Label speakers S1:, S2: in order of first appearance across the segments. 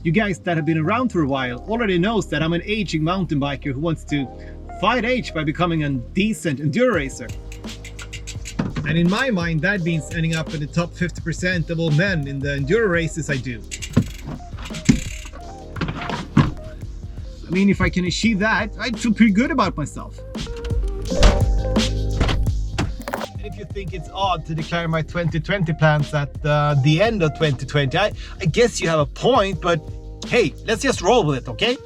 S1: You guys that have been around for a while already knows that I'm an aging mountain biker who wants to fight age by becoming a decent enduro racer. And in my mind, that means ending up in the top 50% of all men in the enduro races I do. I mean, if I can achieve that, I'd feel pretty good about myself. And if you think it's odd to declare my 2020 plans at the end of 2020, I guess you have a point, but hey, let's just roll with it, okay?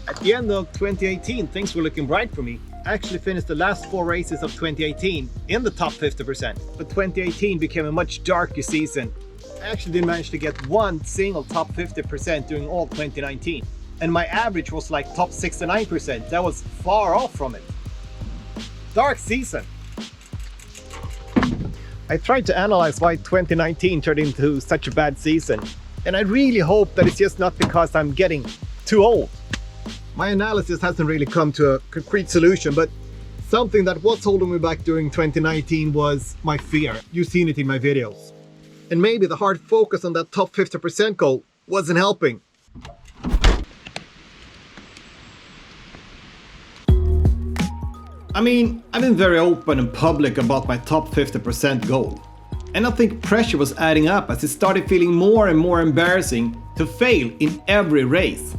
S1: At the end of 2018, things were looking bright for me. I actually finished the last 4 races of 2018 in the top 50%. But 2018 became a much darker season. I actually didn't manage to get one single top 50% during all 2019. And my average was like top 69%. That was far off from it. Dark season. I tried to analyze why 2019 turned into such a bad season. And I really hope that it's just not because I'm getting too old. My analysis hasn't really come to a concrete solution, but something that was holding me back during 2019 was my fear. You've seen it in my videos. And maybe the hard focus on that top 50% goal wasn't helping. I mean, I've been very open and public about my top 50% goal. And I think pressure was adding up as it started feeling more and more embarrassing to fail in every race.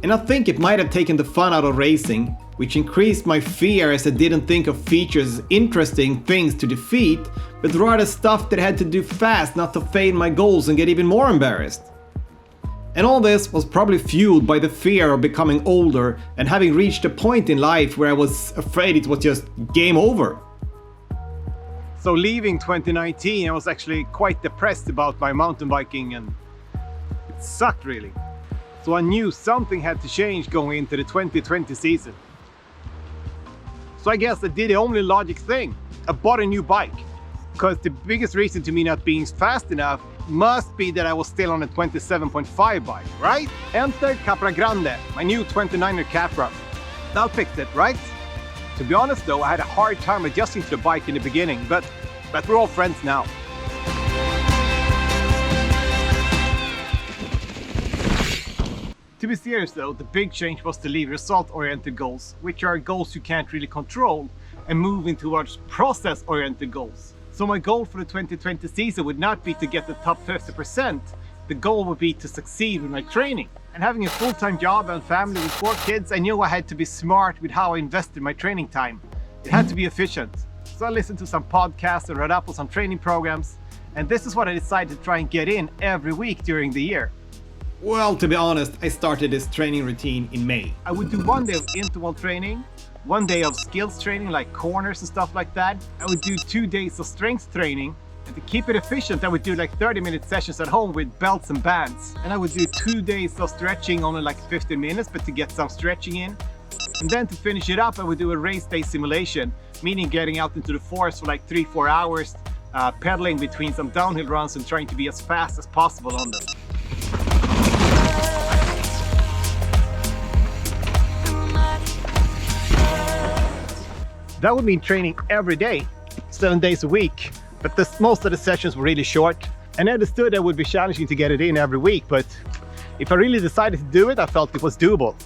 S1: And I think it might have taken the fun out of racing, which increased my fear as I didn't think of features as interesting things to defeat, but rather stuff that I had to do fast not to fail my goals and get even more embarrassed. And all this was probably fueled by the fear of becoming older and having reached a point in life where I was afraid it was just game over. So leaving 2019, I was actually quite depressed about my mountain biking, and it sucked really. So I knew something had to change going into the 2020 season. So I guess I did the only logic thing. I bought a new bike. Because the biggest reason to me not being fast enough must be that I was still on a 27.5 bike, right? Enter Capra Grande, my new 29er Capra. That'll fix it, right? To be honest though, I had a hard time adjusting to the bike in the beginning, but we're all friends now. To be serious though, the big change was to leave result-oriented goals, which are goals you can't really control, and moving towards process-oriented goals. So my goal for the 2020 season would not be to get the top 50%, the goal would be to succeed with my training. And having a full-time job and family with 4 kids, I knew I had to be smart with how I invested my training time. It had to be efficient. So I listened to some podcasts and read up on some training programs, and this is what I decided to try and get in every week during the year. Well, to be honest, I started this training routine in May. I would do 1 day of interval training, 1 day of skills training like corners and stuff like that. I would do 2 days of strength training, and to keep it efficient I would do like 30-minute sessions at home with belts and bands. And I would do 2 days of stretching, only like 15 minutes, but to get some stretching in. And then to finish it up I would do a race day simulation, meaning getting out into the forest for like 3-4 hours, pedaling between some downhill runs and trying to be as fast as possible on them. That would mean training every day, 7 days a week, but most of the sessions were really short, and I understood that would be challenging to get it in every week, but if I really decided to do it, I felt it was doable.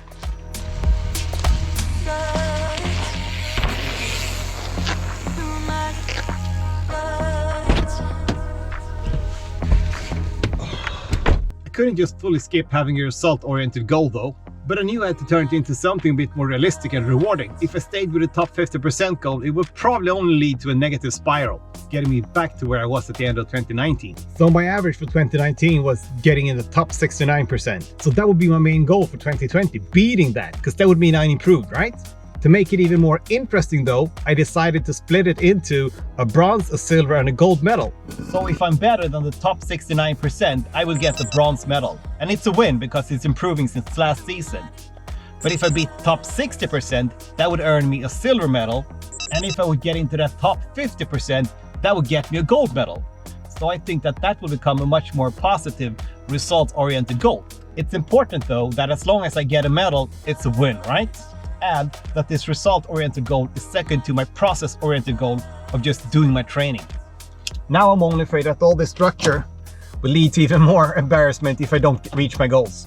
S1: I couldn't just fully skip having a result-oriented goal though. But I knew I had to turn it into something a bit more realistic and rewarding. If I stayed with the top 50% goal, it would probably only lead to a negative spiral, getting me back to where I was at the end of 2019. So my average for 2019 was getting in the top 69%. So that would be my main goal for 2020, beating that, because that would mean I improved, right? To make it even more interesting though, I decided to split it into a bronze, a silver and a gold medal. So if I'm better than the top 69%, I will get the bronze medal. And it's a win because it's improving since last season. But if I beat top 60%, that would earn me a silver medal. And if I would get into that top 50%, that would get me a gold medal. So I think that will become a much more positive, result-oriented goal. It's important though that as long as I get a medal, it's a win, right? And that this result-oriented goal is second to my process-oriented goal of just doing my training. Now I'm only afraid that all this structure will lead to even more embarrassment if I don't reach my goals.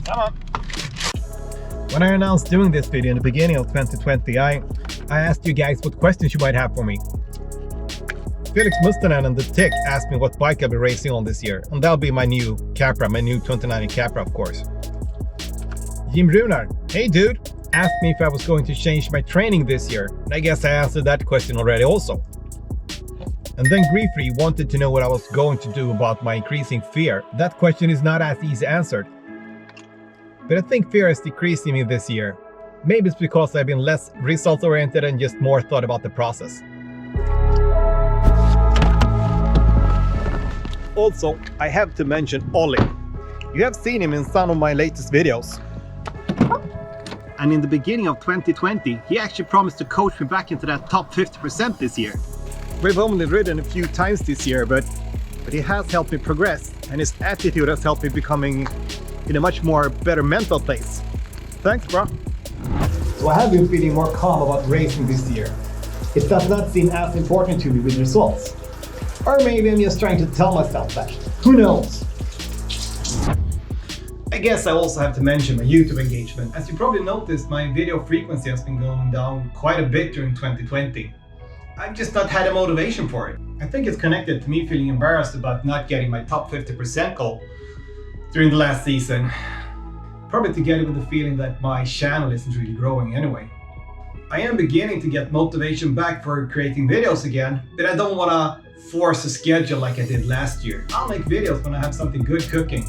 S1: Come on. When I announced doing this video in the beginning of 2020, I asked you guys what questions you might have for me. Felix Mustonen and the Tick asked me what bike I'll be racing on this year, and that'll be my new Capra, my new 2090 Capra, of course. Jim Runar, hey dude, asked me if I was going to change my training this year, and I guess I answered that question already also. And then Griefree wanted to know what I was going to do about my increasing fear. That question is not as easy answered. But I think fear is decreasing me this year. Maybe it's because I've been less result-oriented and just more thought about the process. Also, I have to mention Ollie. You have seen him in some of my latest videos. And in the beginning of 2020, he actually promised to coach me back into that top 50% this year. We've only ridden a few times this year, but he has helped me progress, and his attitude has helped me becoming in a much more better mental place. Thanks, bro. So I have been feeling more calm about racing this year. It does not seem as important to me with results. Or maybe I'm just trying to tell myself that. Who knows? I guess I also have to mention my YouTube engagement. As you probably noticed, my video frequency has been going down quite a bit during 2020. I've just not had a motivation for it. I think it's connected to me feeling embarrassed about not getting my top 50% goal during the last season. Probably together with the feeling that my channel isn't really growing anyway. I am beginning to get motivation back for creating videos again, but I don't want to force a schedule like I did last year. I'll make videos when I have something good cooking.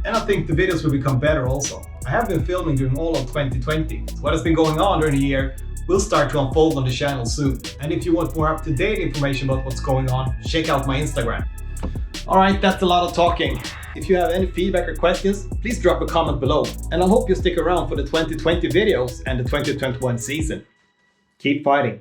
S1: And I think the videos will become better also. I have been filming during all of 2020. So what has been going on during the year will start to unfold on the channel soon. And if you want more up-to-date information about what's going on, check out my Instagram. Alright, that's a lot of talking. If you have any feedback or questions, please drop a comment below. And I hope you stick around for the 2020 videos and the 2021 season. Keep fighting.